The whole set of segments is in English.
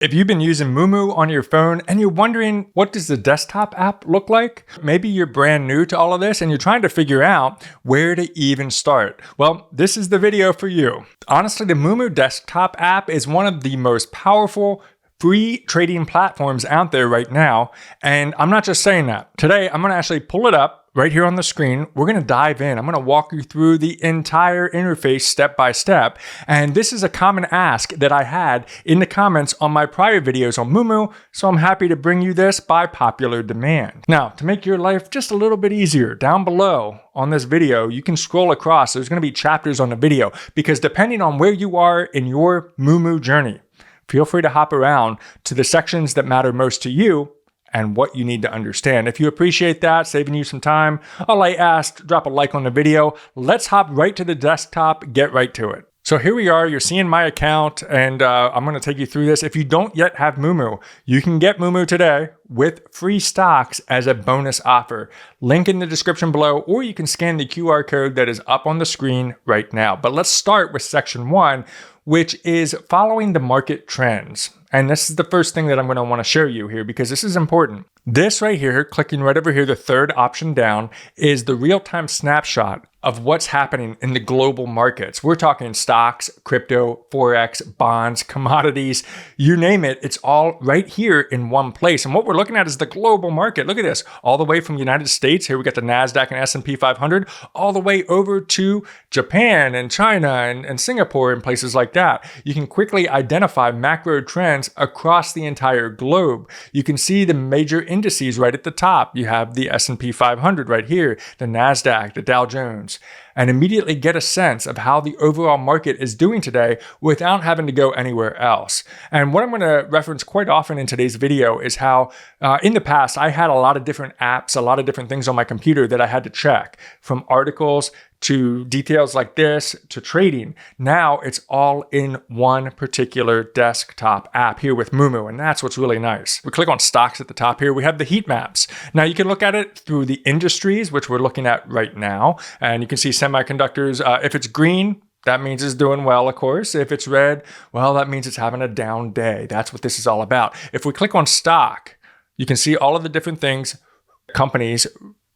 If you've been using Moomoo on your phone and you're wondering what does the desktop app look like, maybe you're brand new to all of this and you're trying to figure out where to even start. Well, this is the video for you. Honestly, the Moomoo desktop app is one of the most powerful free trading platforms out there right now. And I'm not just saying that. Today, I'm going to actually pull it up right here on the screen. We're going to dive in. I'm going to walk you through the entire interface step by step. And this is a common ask that I had in the comments on my prior videos on Moomoo. So I'm happy to bring you this by popular demand. Now, to make your life just a little bit easier, down below on this video, you can scroll across. There's going to be chapters on the video because depending on where you are in your Moomoo journey, feel free to hop around to the sections that matter most to you and what you need to understand. If you appreciate that, saving you some time, all I ask, drop a like on the video. Let's hop right to the desktop, get right to it. So here we are, you're seeing my account, and I'm gonna take you through this. If you don't yet have Moomoo, you can get Moomoo today with free stocks as a bonus offer. Link in the description below, or you can scan the QR code that is up on the screen right now. But let's start with section 1, which is following the market trends. And this is the first thing that I'm going to want to show you here because this is important. This right here, clicking right over here, the third option down, is the real-time snapshot of what's happening in the global markets. We're talking stocks, crypto, Forex, bonds, commodities, you name it. It's all right here in one place. And what we're looking at is the global market. Look at this, all the way from the United States. Here we got the NASDAQ and S&P 500, all the way over to Japan and China and Singapore and places like that. You can quickly identify macro trends across the entire globe. You can see the major indices right at the top. You have the S&P 500 right here, the NASDAQ, the Dow Jones, and immediately get a sense of how the overall market is doing today without having to go anywhere else. And what I'm going to reference quite often in today's video is how in the past I had a lot of different apps, a lot of different things on my computer that I had to check, from articles to details like this to trading. Now it's all in one particular desktop app here with Moomoo, and that's what's really nice. We click on stocks at the top here. We have the heat maps. Now you can look at it through the industries, which we're looking at right now, and you can see semiconductors. If it's green, that means it's doing well, of course. If it's red, well, that means it's having a down day. That's what this is all about. If we click on stock, you can see all of the different things, companies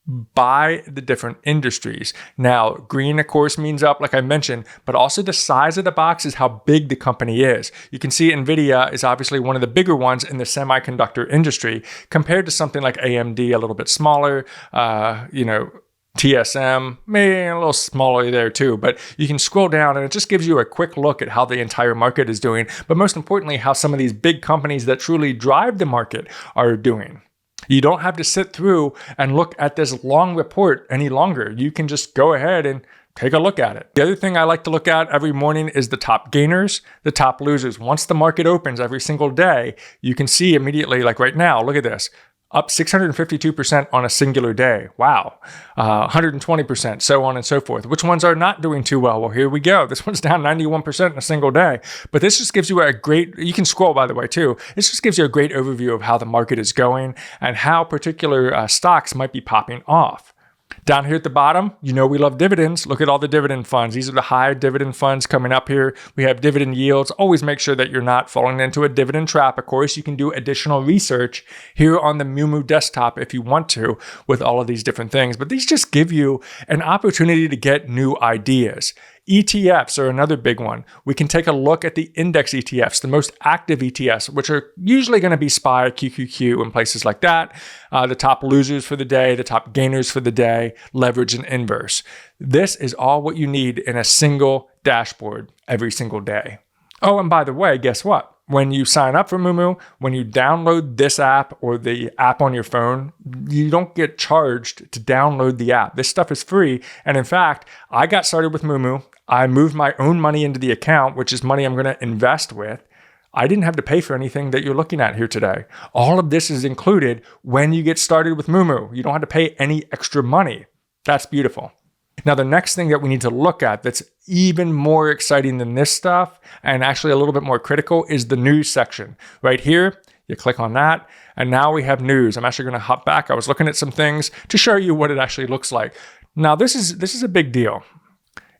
by the different industries. Now, green, of course, means up, like I mentioned, but also the size of the box is how big the company is. You can see NVIDIA is obviously one of the bigger ones in the semiconductor industry compared to something like AMD, a little bit smaller, TSM, maybe a little smaller there too, but you can scroll down and it just gives you a quick look at how the entire market is doing, but most importantly, how some of these big companies that truly drive the market are doing. You don't have to sit through and look at this long report any longer. You can just go ahead and take a look at it. The other thing I like to look at every morning is the top gainers, the top losers. Once the market opens every single day, you can see immediately, like right now, look at this. Up 652% on a singular day. Wow. 120%, so on and so forth. Which ones are not doing too well? Well, here we go. This one's down 91% in a single day. But this just gives you a great, you can scroll by the way too. This just gives you a great overview of how the market is going and how particular stocks might be popping off. Down here at the bottom, you know we love dividends. Look at all the dividend funds. These are the high dividend funds coming up here. We have dividend yields. Always make sure that you're not falling into a dividend trap. Of course, you can do additional research here on the Moomoo desktop if you want to with all of these different things. But these just give you an opportunity to get new ideas. ETFs are another big one. We can take a look at the index ETFs, the most active ETFs, which are usually going to be SPY, QQQ, and places like that. The top losers for the day, the top gainers for the day, leverage and inverse. This is all what you need in a single dashboard every single day. Oh, and by the way, guess what? When you sign up for Moomoo, when you download this app or the app on your phone, you don't get charged to download the app. This stuff is free. And in fact, I got started with Moomoo. I moved my own money into the account, which is money I'm going to invest with. I didn't have to pay for anything that you're looking at here today. All of this is included when you get started with Moomoo. You don't have to pay any extra money. That's beautiful. Now, the next thing that we need to look at that's even more exciting than this stuff and actually a little bit more critical is the news section. Right here, you click on that, and now we have news. I'm actually going to hop back. I was looking at some things to show you what it actually looks like. Now, this is a big deal.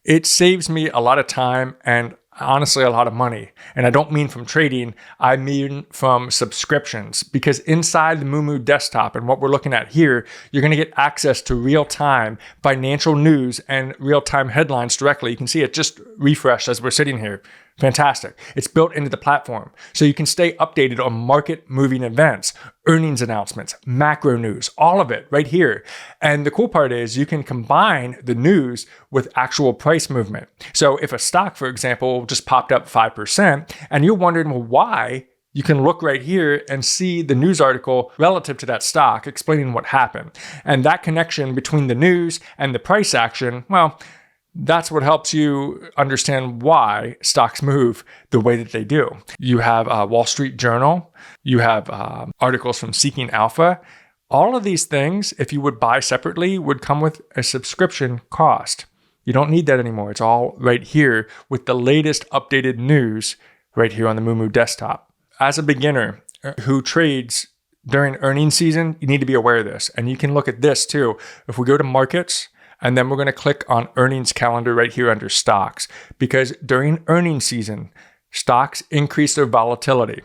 It saves me a lot of time, and honestly a lot of money. And I don't mean from trading, I mean from subscriptions, because inside the Moomoo desktop and what we're looking at here, you're going to get access to real-time financial news and real-time headlines directly. You can see it just refreshed as we're sitting here. Fantastic. It's built into the platform. So you can stay updated on market moving events, earnings announcements, macro news, all of it right here. And the cool part is you can combine the news with actual price movement. So if a stock, for example, just popped up 5% and you're wondering, well, why? You can look right here and see the news article relative to that stock explaining what happened. And that connection between the news and the price action, well, that's what helps you understand why stocks move the way that they do. You have Wall Street Journal. You have articles from Seeking Alpha. All of these things, if you would buy separately, would come with a subscription cost. You don't need that anymore. It's all right here with the latest updated news right here on the Moomoo desktop. As a beginner who trades during earnings season, you need to be aware of this. And you can look at this too. If we go to markets, and then we're going to click on earnings calendar right here under stocks, because during earnings season, stocks increase their volatility.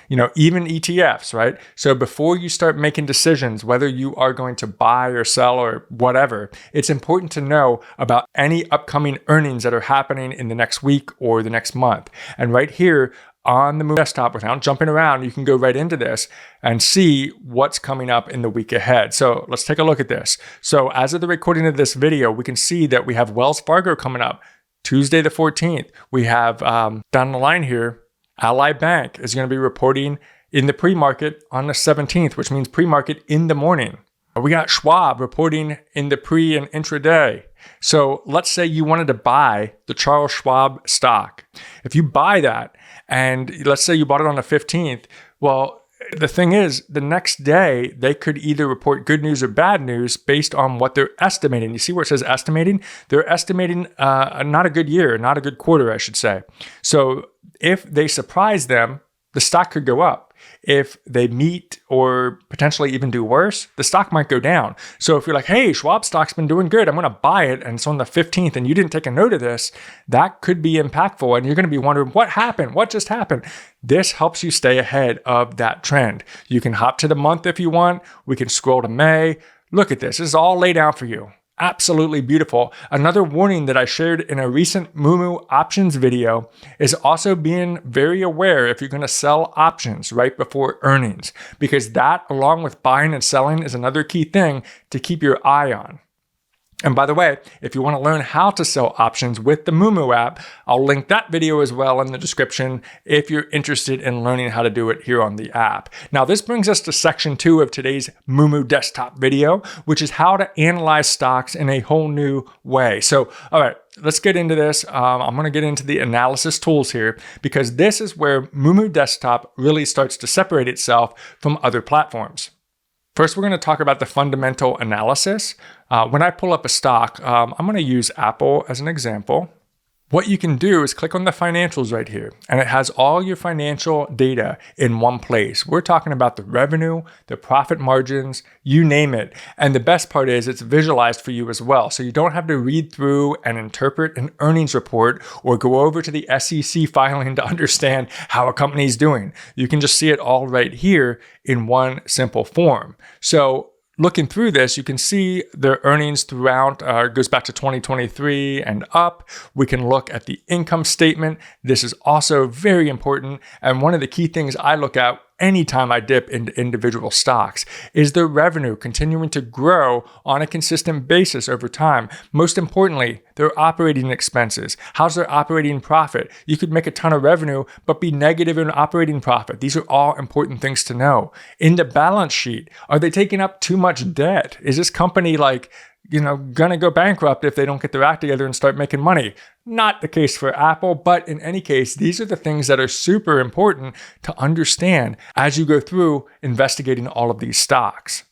Even ETFs, right? So before you start making decisions, whether you are going to buy or sell or whatever, it's important to know about any upcoming earnings that are happening in the next week or the next month. And right here, on the Moomoo desktop, without jumping around, you can go right into this and see what's coming up in the week ahead. So let's take a look at this. So as of the recording of this video, we can see that we have Wells Fargo coming up Tuesday the 14th. We have down the line here, Ally Bank is going to be reporting in the pre-market on the 17th, which means pre-market in the morning. We got Schwab reporting in the pre and intraday. So let's say you wanted to buy the Charles Schwab stock. If you buy that, and let's say you bought it on the 15th, well, the thing is, the next day, they could either report good news or bad news based on what they're estimating. You see where it says estimating? They're estimating not a good year, not a good quarter, I should say. So if they surprise them, the stock could go up. If they meet or potentially even do worse, the stock might go down. So if you're like, hey, Schwab stock's been doing good, I'm going to buy it, and it's on the 15th, and you didn't take a note of this, that could be impactful. And you're going to be wondering, what happened? What just happened? This helps you stay ahead of that trend. You can hop to the month if you want. We can scroll to May. Look at this. This is all laid out for you. Absolutely beautiful. Another warning that I shared in a recent Moomoo options video is also being very aware if you're going to sell options right before earnings, because that, along with buying and selling, is another key thing to keep your eye on. And by the way, if you want to learn how to sell options with the Moomoo app, I'll link that video as well in the description if you're interested in learning how to do it here on the app. Now, this brings us to section 2 of today's Moomoo desktop video, which is how to analyze stocks in a whole new way. So, all right, let's get into this. I'm going to get into the analysis tools here, because this is where Moomoo desktop really starts to separate itself from other platforms. First, we're going to talk about the fundamental analysis. When I pull up a stock, I'm going to use Apple as an example. What you can do is click on the financials right here, and it has all your financial data in one place. We're talking about the revenue, the profit margins, you name it. And the best part is it's visualized for you as well. So you don't have to read through and interpret an earnings report or go over to the SEC filing to understand how a company is doing. You can just see it all right here in one simple form. So looking through this, you can see their earnings throughout, goes back to 2023 and up. We can look at the income statement. This is also very important. And one of the key things I look at anytime I dip into individual stocks is their revenue continuing to grow on a consistent basis over time. Most importantly, their operating expenses. How's their operating profit? You could make a ton of revenue, but be negative in operating profit. These are all important things to know. In the balance sheet, are they taking up too much debt? Is this company gonna go bankrupt if they don't get their act together and start making money? Not the case for Apple, but in any case, these are the things that are super important to understand as you go through investigating all of these stocks.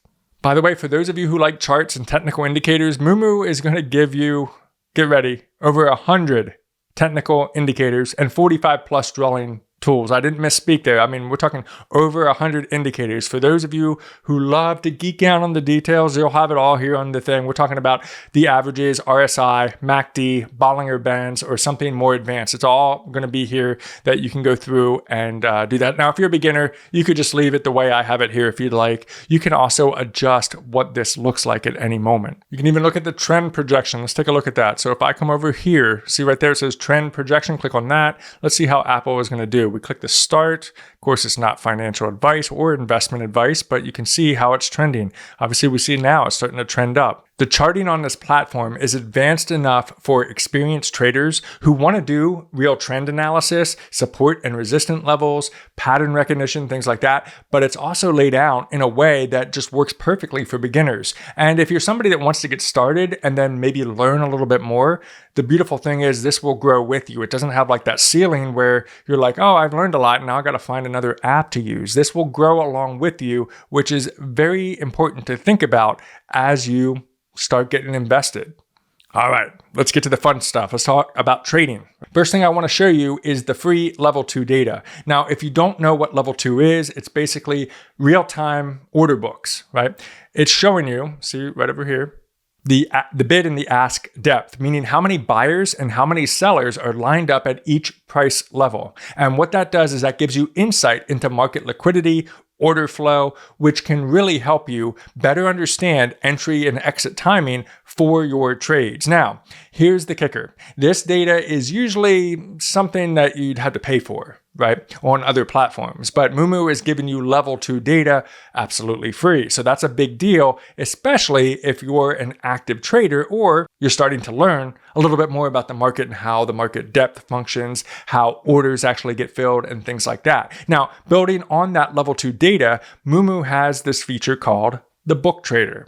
By the way, for those of you who like charts and technical indicators, Moomoo is going to give you, get ready, over 100 technical indicators and 45 plus dwelling tools. I didn't misspeak there. I mean, we're talking over 100 indicators. For those of you who love to geek out on the details, you'll have it all here on the thing. We're talking about the averages, RSI, MACD, Bollinger Bands, or something more advanced. It's all going to be here that you can go through and do that. Now, if you're a beginner, you could just leave it the way I have it here if you'd like. You can also adjust what this looks like at any moment. You can even look at the trend projection. Let's take a look at that. So if I come over here, see right there, it says trend projection, click on that. Let's see how Apple is going to do. We click the start. Of course, it's not financial advice or investment advice, but you can see how it's trending. Obviously, we see now it's starting to trend up. The charting on this platform is advanced enough for experienced traders who want to do real trend analysis, support and resistance levels, pattern recognition, things like that. But it's also laid out in a way that just works perfectly for beginners. And if you're somebody that wants to get started and then maybe learn a little bit more, the beautiful thing is this will grow with you. It doesn't have like that ceiling where you're like, oh, I've learned a lot and now I got to find another app to use. This will grow along with you, which is very important to think about as you start getting invested. All right, let's get to the fun stuff. Let's talk about trading. First thing I want to show you is the free level 2 data. Now, if you don't know what level 2 is, it's basically real-time order books, right? It's showing you, see right over here, the bid and the ask depth, meaning how many buyers and how many sellers are lined up at each price level. And what that does is that gives you insight into market liquidity, order flow, which can really help you better understand entry and exit timing for your trades. Now, here's the kicker. This data is usually something that you'd have to pay for, right, on other platforms. But Moomoo is giving you level 2 data absolutely free. So that's a big deal, especially if you're an active trader or you're starting to learn a little bit more about the market and how the market depth functions, how orders actually get filled, and things like that. Now, building on that level 2 data, Moomoo has this feature called the Book Trader.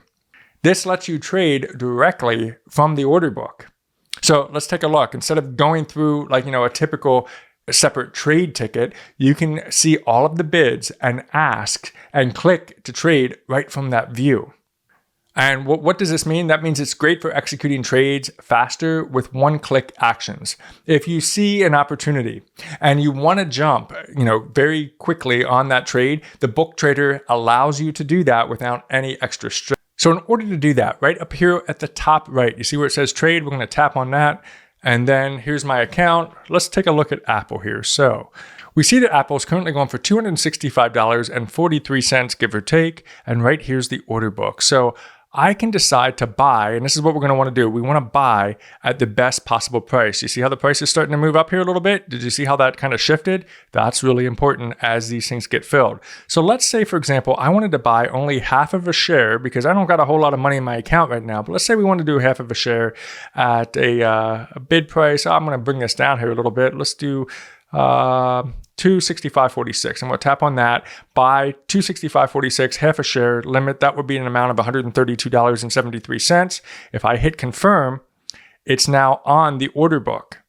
This lets you trade directly from the order book. So let's take a look. Instead of going through a typical separate trade ticket, you can see all of the bids and ask and click to trade right from that view. And what does this mean? That means it's great for executing trades faster with one-click actions. If you see an opportunity and you want to jump, very quickly on that trade, the Book Trader allows you to do that without any extra stress. So in order to do that, right up here at the top right, you see where it says trade? We're going to tap on that. And then here's my account. Let's take a look at Apple here. So we see that Apple is currently going for $265.43, give or take. And right here's the order book. So I can decide to buy, and this is what we're going to want to do. We want to buy at the best possible price. You see how the price is starting to move up here a little bit? Did you see how that kind of shifted? That's really important as these things get filled. So let's say, for example, I wanted to buy only half of a share because I don't got a whole lot of money in my account right now. But let's say we want to do half of a share at a bid price. I'm going to bring this down here a little bit. Let's do $265.46. I'm going to tap on that, buy $265.46, half a share limit. That would be an amount of $132.73. If I hit confirm, it's now on the order book.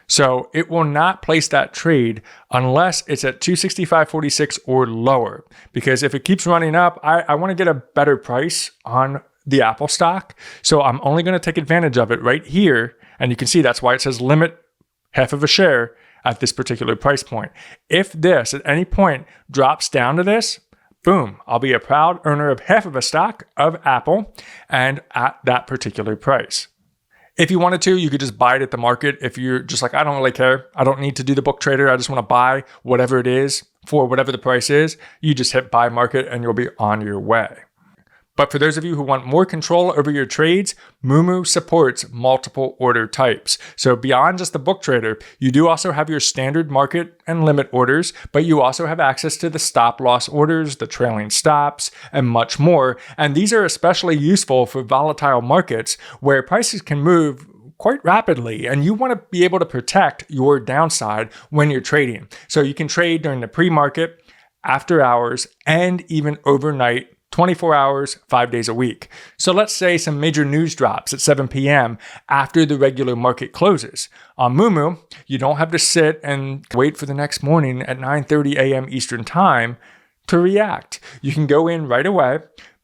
So it will not place that trade unless it's at $265.46 or lower. Because if it keeps running up, I want to get a better price on the Apple stock. So I'm only going to take advantage of it right here. And you can see that's why it says limit half of a share at this particular price point. If this at any point drops down to this, boom, I'll be a proud owner of half of a stock of Apple and at that particular price. If you wanted to, you could just buy it at the market. If you're just like, I don't really care, I don't need to do the Book Trader, I just want to buy whatever it is for whatever the price is, you just hit buy market and you'll be on your way. But for those of you who want more control over your trades, Moomoo supports multiple order types. So beyond just the Book Trader, you do also have your standard market and limit orders, but you also have access to the stop loss orders, the trailing stops, and much more. And these are especially useful for volatile markets where prices can move quite rapidly, and you want to be able to protect your downside when you're trading. So you can trade during the pre-market, after hours, and even overnight, 24 hours, 5 days a week. So let's say some major news drops at 7 p.m. after the regular market closes. On Moomoo, you don't have to sit and wait for the next morning at 9:30 a.m. Eastern Time to react. You can go in right away,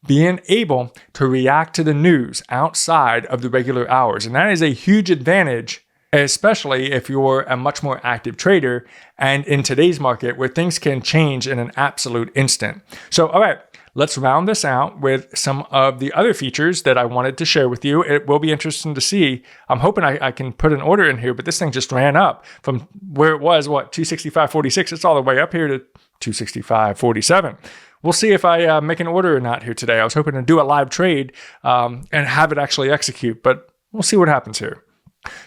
being able to react to the news outside of the regular hours. And that is a huge advantage especially if you're a much more active trader and in today's market where things can change in an absolute instant. So, all right, let's round this out with some of the other features that I wanted to share with you. It will be interesting to see. I'm hoping I can put an order in here, but this thing just ran up from where it was, 265.46. It's all the way up here to 265.47. We'll see if I make an order or not here today. I was hoping to do a live trade and have it actually execute, but we'll see what happens here.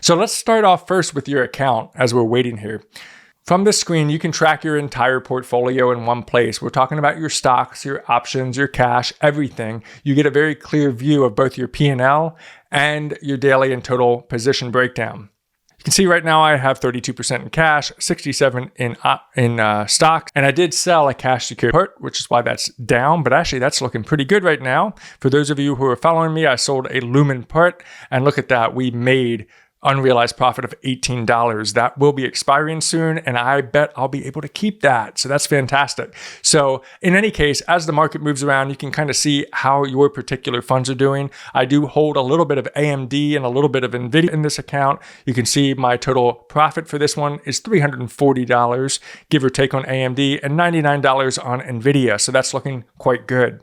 So let's start off first with your account as we're waiting here. From this screen, you can track your entire portfolio in one place. We're talking about your stocks, your options, your cash, everything. You get a very clear view of both your P&L and your daily and total position breakdown. You can see right now I have 32% in cash, 67% in stock, and I did sell a cash secured put, which is why that's down, but actually that's looking pretty good right now. For those of you who are following me, I sold a Lumen put, and look at that, we made unrealized profit of $18. That will be expiring soon, and I bet I'll be able to keep that. So that's fantastic. So in any case, as the market moves around, you can kind of see how your particular funds are doing. I do hold a little bit of AMD and a little bit of NVIDIA in this account. You can see my total profit for this one is $340, give or take on AMD, and $99 on NVIDIA. So that's looking quite good.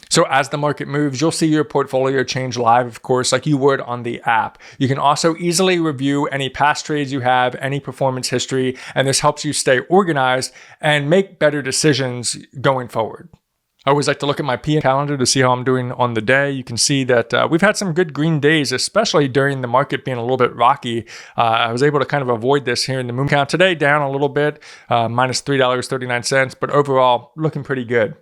So as the market moves, you'll see your portfolio change live, of course, like you would on the app. You can also easily review any past trades you have, any performance history, and this helps you stay organized and make better decisions going forward. I always like to look at my PM calendar to see how I'm doing on the day. You can see that we've had some good green days, especially during the market being a little bit rocky. I was able to kind of avoid this here in the Moomoo account today, down a little bit, minus $3.39, but overall looking pretty good.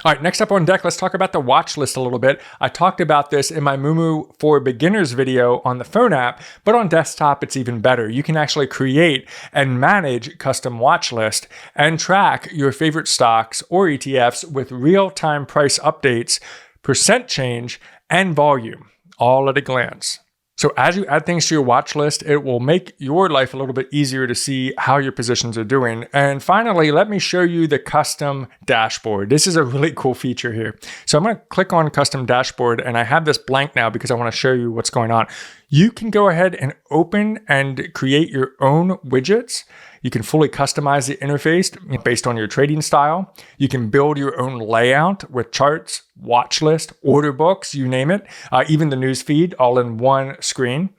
All right, next up on deck, let's talk about the watch list a little bit. I talked about this in my Moomoo for Beginners video on the phone app, but on desktop, it's even better. You can actually create and manage custom watch list and track your favorite stocks or ETFs with real-time price updates, percent change, and volume, all at a glance. So as you add things to your watch list, it will make your life a little bit easier to see how your positions are doing. And finally, let me show you the custom dashboard. This is a really cool feature here. So I'm going to click on custom dashboard, and I have this blank now because I want to show you what's going on. You can go ahead and open and create your own widgets. You can fully customize the interface based on your trading style. You can build your own layout with charts, watch list, order books, you name it, even the news feed all in one screen.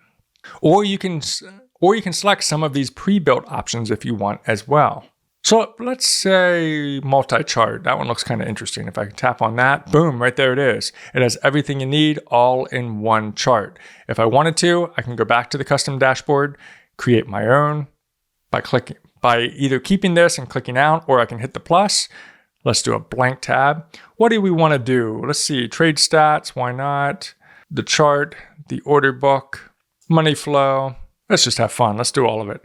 Or you can select some of these pre-built options if you want as well. So let's say multi-chart. That one looks kind of interesting. If I can tap on that, boom, right there it is. It has everything you need all in one chart. If I wanted to, I can go back to the custom dashboard, create my own by either keeping this and clicking out, or I can hit the plus. Let's do a blank tab. What do we want to do? Let's see, trade stats, why not? The chart, the order book, money flow. Let's just have fun. Let's do all of it.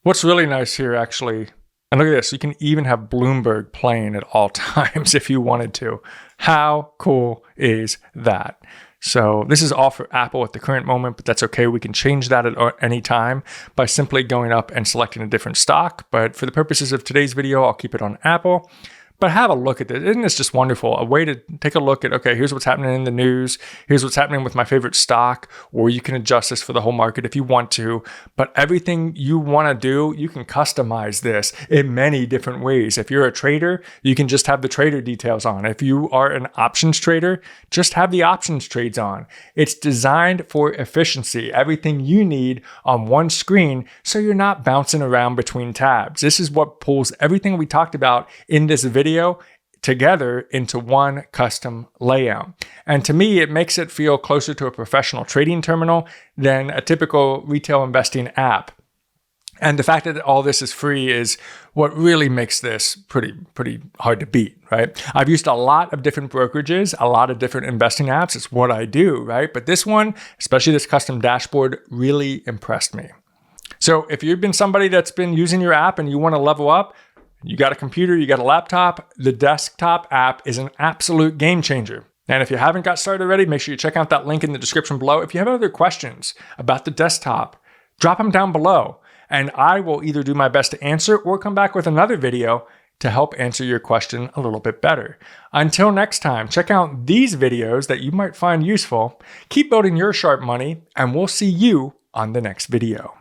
What's really nice here actually, and look at this, you can even have Bloomberg playing at all times if you wanted to. How cool is that? So this is all for Apple at the current moment, but that's okay. We can change that at any time by simply going up and selecting a different stock. But for the purposes of today's video, I'll keep it on Apple. But have a look at this. Isn't this just wonderful? A way to take a look at, okay, here's what's happening in the news. Here's what's happening with my favorite stock. Or you can adjust this for the whole market if you want to. But everything you want to do, you can customize this in many different ways. If you're a trader, you can just have the trader details on. If you are an options trader, just have the options trades on. It's designed for efficiency. Everything you need on one screen so you're not bouncing around between tabs. This is what pulls everything we talked about in this video together into one custom layout. And to me, it makes it feel closer to a professional trading terminal than a typical retail investing app. And the fact that all this is free is what really makes this pretty hard to beat, right? I've used a lot of different brokerages, a lot of different investing apps. It's what I do, right? But this one, especially this custom dashboard, really impressed me. So if you've been somebody that's been using your app and you want to level up, you got a computer, you got a laptop, the desktop app is an absolute game changer. And if you haven't got started already, make sure you check out that link in the description below. If you have other questions about the desktop, drop them down below. And I will either do my best to answer or come back with another video to help answer your question a little bit better. Until next time, check out these videos that you might find useful. Keep building your Sharpe money, and we'll see you on the next video.